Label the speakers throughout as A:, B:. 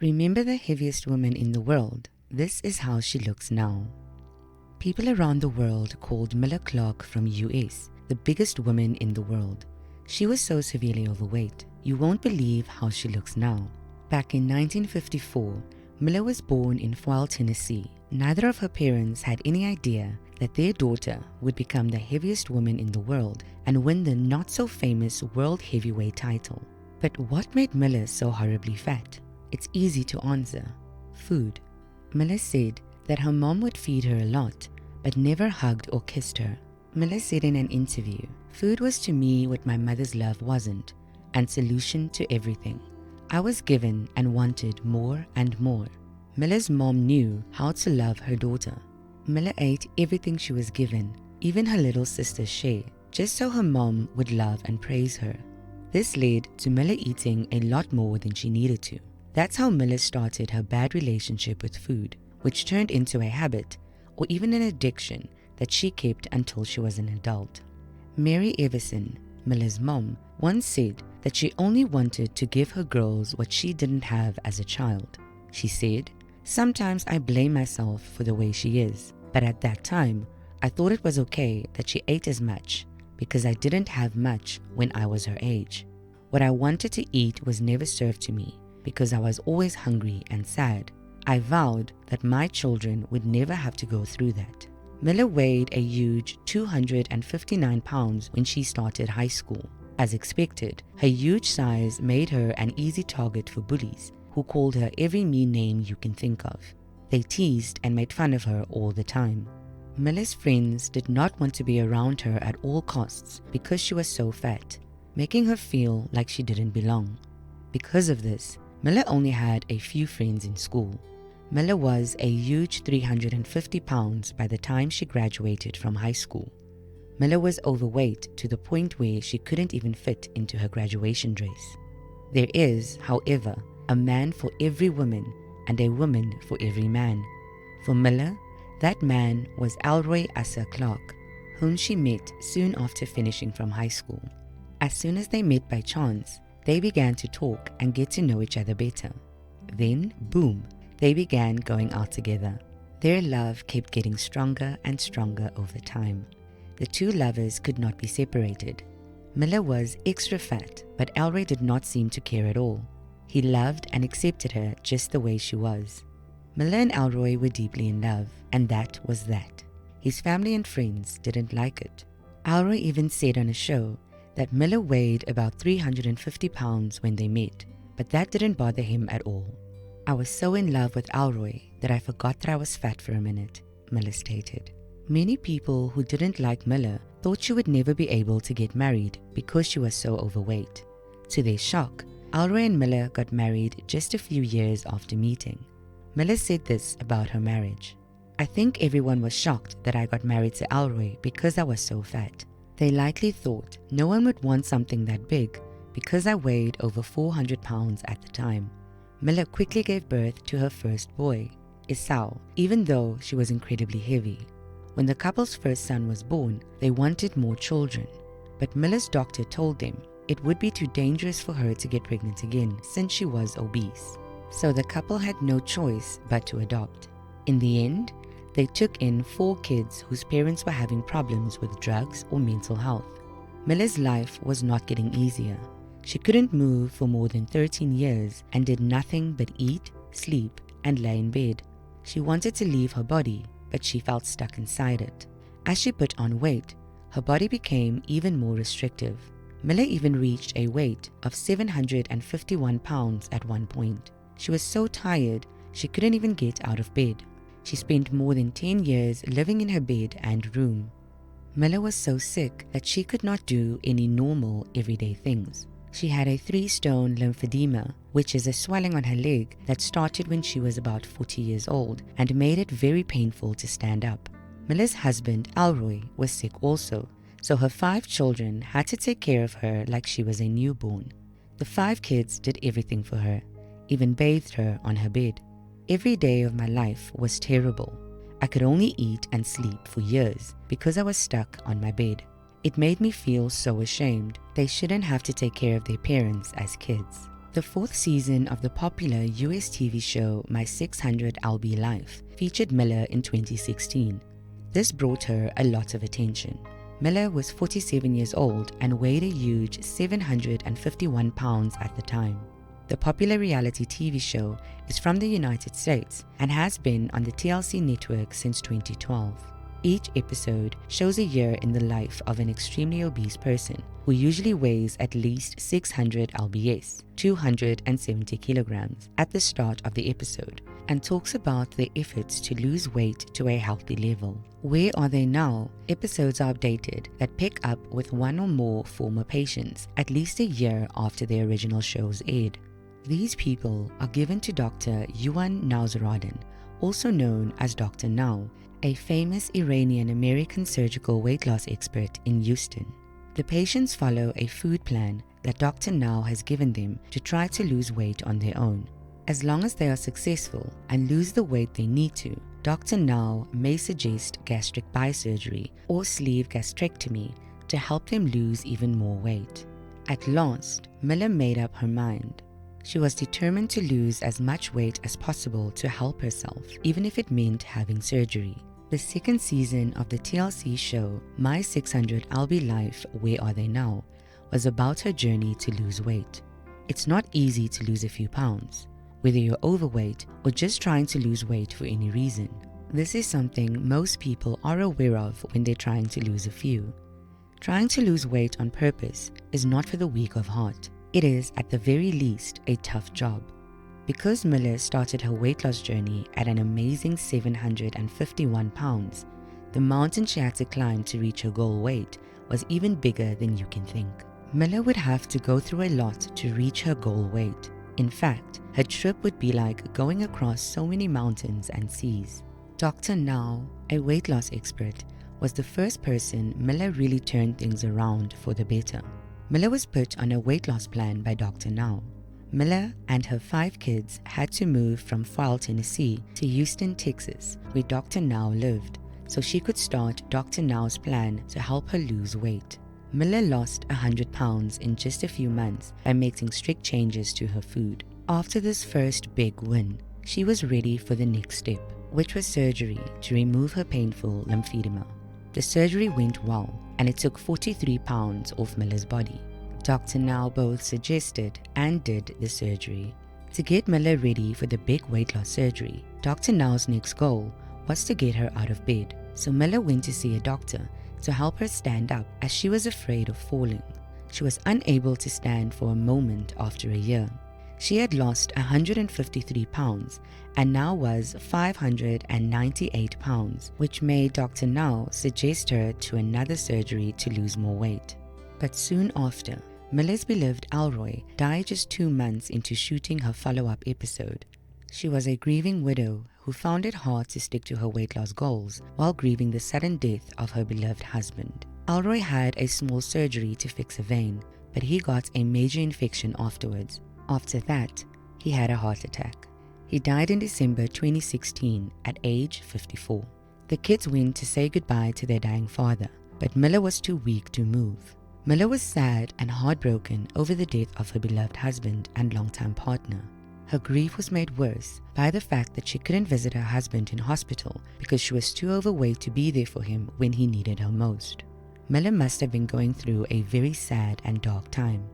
A: Remember the heaviest woman in the world? This is how she looks now. People around the world called Miller Clark from US the biggest woman in the world. She was so severely overweight, you won't believe how she looks now. Back in 1954, Miller was born in Foyle, Tennessee. Neither of her parents had any idea that their daughter would become the heaviest woman in the world and win the not-so-famous world heavyweight title. But what made Miller so horribly fat? It's easy to answer. Food. Miller said that her mom would feed her a lot, but never hugged or kissed her. Miller said in an interview, "Food was to me what my mother's love wasn't, and solution to everything. I was given and wanted more and more." Miller's mom knew how to love her daughter. Miller ate everything she was given, even her little sister's share, just so her mom would love and praise her. This led to Miller eating a lot more than she needed to. That's how Miller started her bad relationship with food, which turned into a habit or even an addiction that she kept until she was an adult. Mary Everson, Miller's mom, once said that she only wanted to give her girls what she didn't have as a child. She said, "Sometimes I blame myself for the way she is, but at that time, I thought it was okay that she ate as much because I didn't have much when I was her age. What I wanted to eat was never served to me because I was always hungry and sad. I vowed that my children would never have to go through that." Miller weighed a huge 259 pounds when she started high school. As expected, her huge size made her an easy target for bullies, who called her every mean name you can think of. They teased and made fun of her all the time. Miller's friends did not want to be around her at all costs because she was so fat, making her feel like she didn't belong. Because of this, Miller only had a few friends in school. Miller was a huge 350 pounds by the time she graduated from high school. Miller was overweight to the point where she couldn't even fit into her graduation dress. There is, however, a man for every woman and a woman for every man. For Miller, that man was Elroy Asa Clark, whom she met soon after finishing from high school. As soon as they met by chance, they began to talk and get to know each other better. Then, boom, they began going out together. Their love kept getting stronger and stronger over time. The two lovers could not be separated. Miller was extra fat, but Elroy did not seem to care at all. He loved and accepted her just the way she was. Miller and Elroy were deeply in love, and that was that. His family and friends didn't like it. Elroy even said on a show that Miller weighed about 350 pounds when they met, but that didn't bother him at all. "I was so in love with Elroy that I forgot that I was fat for a minute," Miller stated. Many people who didn't like Miller thought she would never be able to get married because she was so overweight. To their shock, Elroy and Miller got married just a few years after meeting. Miller said this about her marriage: "I think everyone was shocked that I got married to Elroy because I was so fat. They likely thought no one would want something that big because I weighed over 400 pounds at the time." Miller quickly gave birth to her first boy, Esau, even though she was incredibly heavy. When the couple's first son was born, they wanted more children, but Miller's doctor told them it would be too dangerous for her to get pregnant again since she was obese. So the couple had no choice but to adopt. In the end, they took in 4 kids whose parents were having problems with drugs or mental health. Miller's life was not getting easier. She couldn't move for more than 13 years and did nothing but eat, sleep, and lay in bed. She wanted to leave her body, but she felt stuck inside it. As she put on weight, her body became even more restrictive. Miller even reached a weight of 751 pounds at one point. She was so tired, she couldn't even get out of bed. She spent more than 10 years living in her bed and room. Miller was so sick that she could not do any normal, everyday things. She had a 3-stone lymphedema, which is a swelling on her leg that started when she was about 40 years old and made it very painful to stand up. Miller's husband, Elroy, was sick also, so her 5 children had to take care of her like she was a newborn. The 5 kids did everything for her, even bathed her on her bed. Every day of my life was terrible. I could only eat and sleep for years because I was stuck on my bed. It made me feel so ashamed. They shouldn't have to take care of their parents as kids. The fourth season of the popular US TV show My 600 LB Life featured Miller in 2016. This brought her a lot of attention. Miller was 47 years old and weighed a huge 751 pounds at the time. The popular reality TV show is from the United States and has been on the TLC network since 2012. Each episode shows a year in the life of an extremely obese person who usually weighs at least 600 lbs, 270 kilograms, at the start of the episode, and talks about their efforts to lose weight to a healthy level. Where are they now? Episodes are updated that pick up with one or more former patients at least a year after the original shows aired. These people are given to Dr. Yuan Nauzaradin, also known as Dr. Now, a famous Iranian-American surgical weight loss expert in Houston. The patients follow a food plan that Dr. Now has given them to try to lose weight on their own. As long as they are successful and lose the weight they need to, Dr. Now may suggest gastric bysurgery or sleeve gastrectomy to help them lose even more weight. At last, Miller made up her mind. She was determined to lose as much weight as possible to help herself, even if it meant having surgery. The second season of the TLC show, My 600 LB Life, Where Are They Now?, was about her journey to lose weight. It's not easy to lose a few pounds, whether you're overweight or just trying to lose weight for any reason. This is something most people are aware of when they're trying to lose a few. Trying to lose weight on purpose is not for the weak of heart. It is, at the very least, a tough job. Because Miller started her weight loss journey at an amazing 751 pounds, the mountain she had to climb to reach her goal weight was even bigger than you can think. Miller would have to go through a lot to reach her goal weight. In fact, her trip would be like going across so many mountains and seas. Dr. Now, a weight loss expert, was the first person Miller really turned things around for the better. Miller was put on a weight loss plan by Dr. Now. Miller and her 5 kids had to move from File, Tennessee to Houston, Texas, where Dr. Now lived, so she could start Dr. Now's plan to help her lose weight. Miller lost 100 pounds in just a few months by making strict changes to her food. After this first big win, she was ready for the next step, which was surgery to remove her painful lymphedema. The surgery went well, and it took 43 pounds off Miller's body. Dr. Now both suggested and did the surgery. To get Miller ready for the big weight loss surgery, Dr. Now's next goal was to get her out of bed, so Miller went to see a doctor to help her stand up as she was afraid of falling. She was unable to stand for a moment after a year. She had lost 153 pounds and now was 598 pounds, which made Dr. Now suggest her to another surgery to lose more weight. But soon after, Miller's beloved Alroy died just 2 months into shooting her follow-up episode. She was a grieving widow who found it hard to stick to her weight loss goals while grieving the sudden death of her beloved husband. Alroy had a small surgery to fix a vein, but he got a major infection afterwards. After that, he had a heart attack. He died in December 2016 at age 54. The kids went to say goodbye to their dying father, but Miller was too weak to move. Miller was sad and heartbroken over the death of her beloved husband and longtime partner. Her grief was made worse by the fact that she couldn't visit her husband in hospital because she was too overweight to be there for him when he needed her most. Miller must have been going through a very sad and dark time.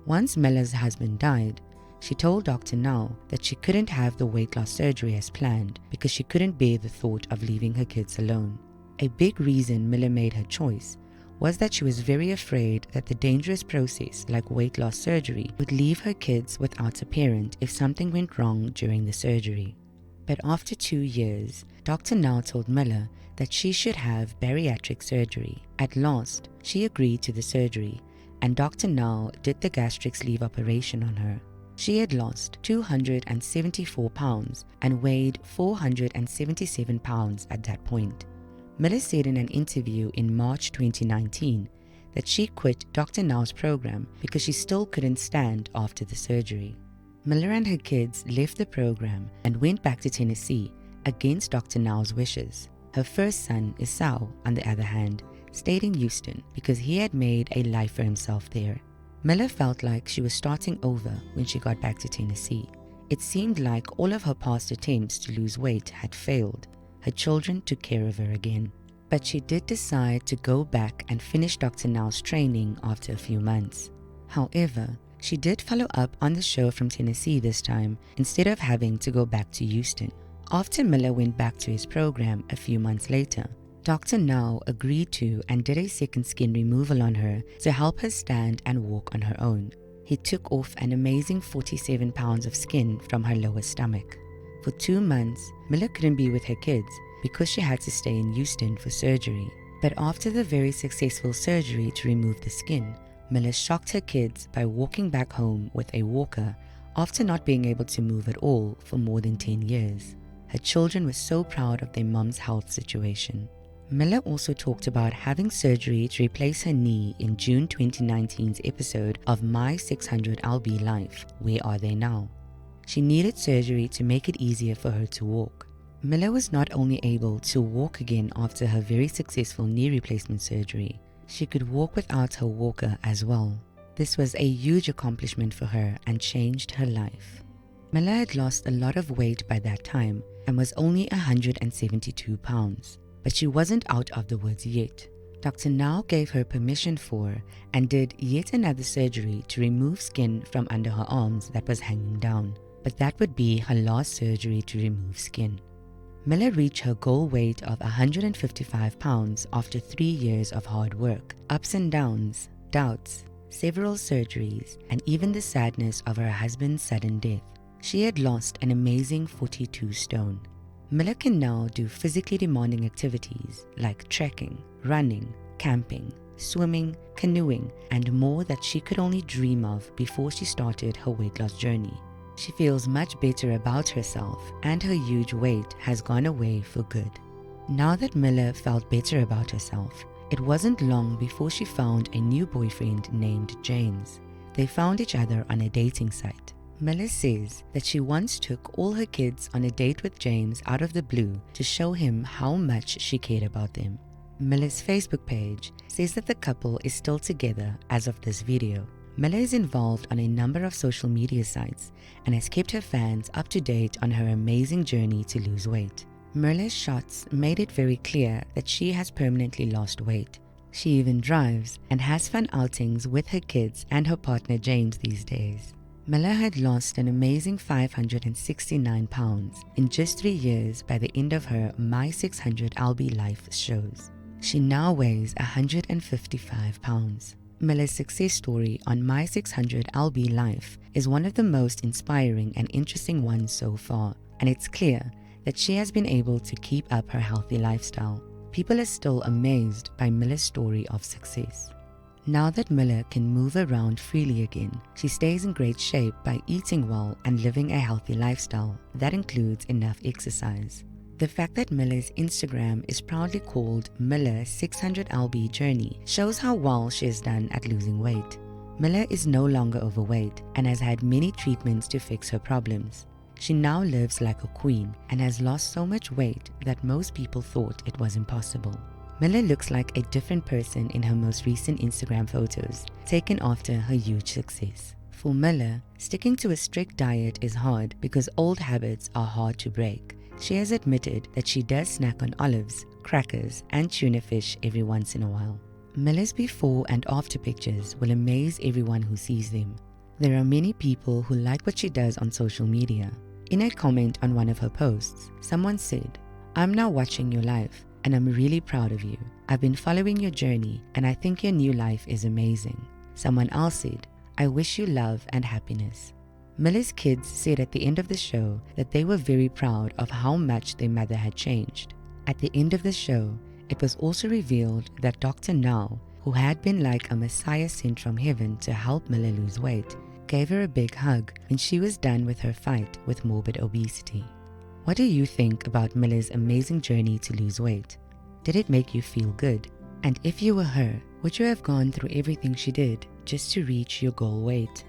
A: Once Miller's husband died, she told Dr. Now that she couldn't have the weight loss surgery as planned because she couldn't bear the thought of leaving her kids alone. A big reason Miller made her choice was that she was very afraid that the dangerous process like weight loss surgery would leave her kids without a parent if something went wrong during the surgery. But after 2 years, Dr. Now told Miller that she should have bariatric surgery. At last, she agreed to the surgery, and Dr. Now did the gastric sleeve operation on her. She had lost 274 pounds and weighed 477 pounds at that point. Miller said in an interview in March 2019 that she quit Dr. Now's program because she still couldn't stand after the surgery. Miller and her kids left the program and went back to Tennessee against Dr. Now's wishes. Her first son, Esau, on the other hand, stayed in Houston because he had made a life for himself there. Miller felt like she was starting over when she got back to Tennessee. It seemed like all of her past attempts to lose weight had failed. Her children took care of her again. But she did decide to go back and finish Dr. Now's training after a few months. However, she did follow up on the show from Tennessee this time instead of having to go back to Houston. After Miller went back to his program a few months later, Dr. Now agreed to and did a second skin removal on her to help her stand and walk on her own. He took off an amazing 47 pounds of skin from her lower stomach. For 2 months, Miller couldn't be with her kids because she had to stay in Houston for surgery. But after the very successful surgery to remove the skin, Miller shocked her kids by walking back home with a walker after not being able to move at all for more than 10 years. Her children were so proud of their mom's health situation. Miller also talked about having surgery to replace her knee in June 2019's episode of My 600 LB Life, Where Are They Now? She needed surgery to make it easier for her to walk. Miller was not only able to walk again after her very successful knee replacement surgery, she could walk without her walker as well. This was a huge accomplishment for her and changed her life. Miller had lost a lot of weight by that time and was only 172 pounds. But she wasn't out of the woods yet. Dr. Now gave her permission for and did yet another surgery to remove skin from under her arms that was hanging down. But that would be her last surgery to remove skin. Miller reached her goal weight of 155 pounds after 3 years of hard work, ups and downs, doubts, several surgeries, and even the sadness of her husband's sudden death. She had lost an amazing 42 stone. Miller can now do physically demanding activities like trekking, running, camping, swimming, canoeing, and more that she could only dream of before she started her weight loss journey. She feels much better about herself and her huge weight has gone away for good. Now that Miller felt better about herself, it wasn't long before she found a new boyfriend named James. They found each other on a dating site. Miller says that she once took all her kids on a date with James out of the blue to show him how much she cared about them. Miller's Facebook page says that the couple is still together as of this video. Miller is involved on a number of social media sites and has kept her fans up to date on her amazing journey to lose weight. Miller's shots made it very clear that she has permanently lost weight. She even drives and has fun outings with her kids and her partner James these days. Miller had lost an amazing 569 pounds in just 3 years by the end of her My 600 LB Life shows. She now weighs 155 pounds. Miller's success story on My 600 LB Life is one of the most inspiring and interesting ones so far, and it's clear that she has been able to keep up her healthy lifestyle. People are still amazed by Miller's story of success. Now that Miller can move around freely again, she stays in great shape by eating well and living a healthy lifestyle that includes enough exercise. The fact that Miller's Instagram is proudly called Miller 600 LB Journey shows how well she has done at losing weight. Miller is no longer overweight and has had many treatments to fix her problems. She now lives like a queen and has lost so much weight that most people thought it was impossible. Miller looks like a different person in her most recent Instagram photos, taken after her huge success. For Miller, sticking to a strict diet is hard because old habits are hard to break. She has admitted that she does snack on olives, crackers, and tuna fish every once in a while. Miller's before and after pictures will amaze everyone who sees them. There are many people who like what she does on social media. In a comment on one of her posts, someone said, "I'm now watching your life, and I'm really proud of you. I've been following your journey and I think your new life is amazing." Someone else said, "I wish you love and happiness." Miller's kids said at the end of the show that they were very proud of how much their mother had changed. At the end of the show, it was also revealed that Dr. Now, who had been like a messiah sent from heaven to help Miller lose weight, gave her a big hug when she was done with her fight with morbid obesity. What do you think about Miller's amazing journey to lose weight? Did it make you feel good? And if you were her, would you have gone through everything she did just to reach your goal weight?